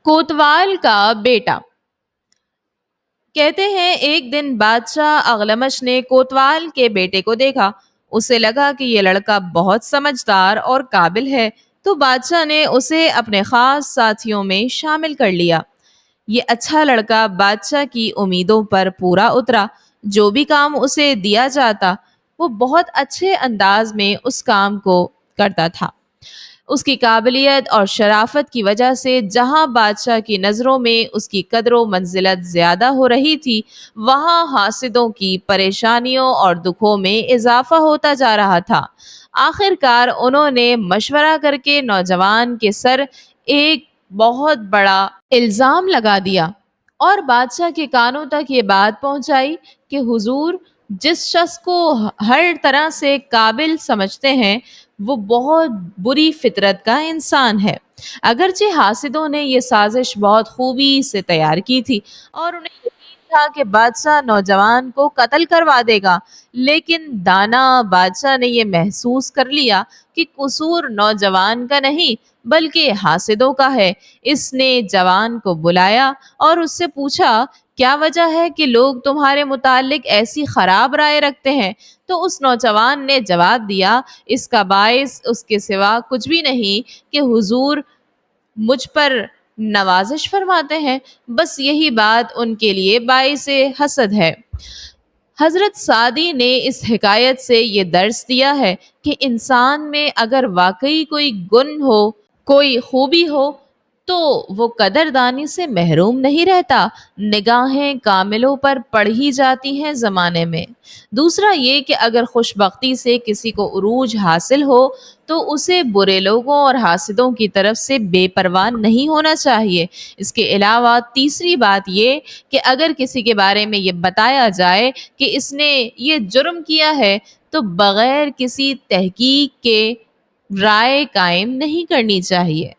کوتوال کا بیٹا کہتے ہیں ایک دن بادشاہ اغلمش نے کوتوال کے بیٹے کو دیکھا. اسے لگا کہ یہ لڑکا بہت سمجھدار اور قابل ہے، تو بادشاہ نے اسے اپنے خاص ساتھیوں میں شامل کر لیا. یہ اچھا لڑکا بادشاہ کی امیدوں پر پورا اترا. جو بھی کام اسے دیا جاتا وہ بہت اچھے انداز میں اس کام کو کرتا تھا. اس کی قابلیت اور شرافت کی وجہ سے جہاں بادشاہ کی نظروں میں اس کی قدر و منزلت زیادہ ہو رہی تھی، وہاں حاسدوں کی پریشانیوں اور دکھوں میں اضافہ ہوتا جا رہا تھا. آخر کار انہوں نے مشورہ کر کے نوجوان کے سر ایک بہت بڑا الزام لگا دیا اور بادشاہ کے کانوں تک یہ بات پہنچائی کہ حضور، جس شخص کو ہر طرح سے قابل سمجھتے ہیں وہ بہت بری فطرت کا انسان ہے. اگرچہ حاسدوں نے یہ سازش بہت خوبی سے تیار کی تھی اور انہیں یقین تھا کہ بادشاہ نوجوان کو قتل کروا دے گا، لیکن دانا بادشاہ نے یہ محسوس کر لیا کہ قصور نوجوان کا نہیں بلکہ حاسدوں کا ہے. اس نے جوان کو بلایا اور اس سے پوچھا، کیا وجہ ہے کہ لوگ تمہارے متعلق ایسی خراب رائے رکھتے ہیں؟ تو اس نوجوان نے جواب دیا، اس کا باعث اس کے سوا کچھ بھی نہیں کہ حضور مجھ پر نوازش فرماتے ہیں، بس یہی بات ان کے لیے باعث حسد ہے. حضرت سعدی نے اس حکایت سے یہ درس دیا ہے کہ انسان میں اگر واقعی کوئی گن ہو، کوئی خوبی ہو، تو وہ قدردانی سے محروم نہیں رہتا. نگاہیں کاملوں پر پڑ ہی جاتی ہیں زمانے میں. دوسرا یہ کہ اگر خوش بختی سے کسی کو عروج حاصل ہو تو اسے برے لوگوں اور حاسدوں کی طرف سے بے پرواہ نہیں ہونا چاہیے. اس کے علاوہ تیسری بات یہ کہ اگر کسی کے بارے میں یہ بتایا جائے کہ اس نے یہ جرم کیا ہے تو بغیر کسی تحقیق کے رائے قائم نہیں کرنی چاہیے.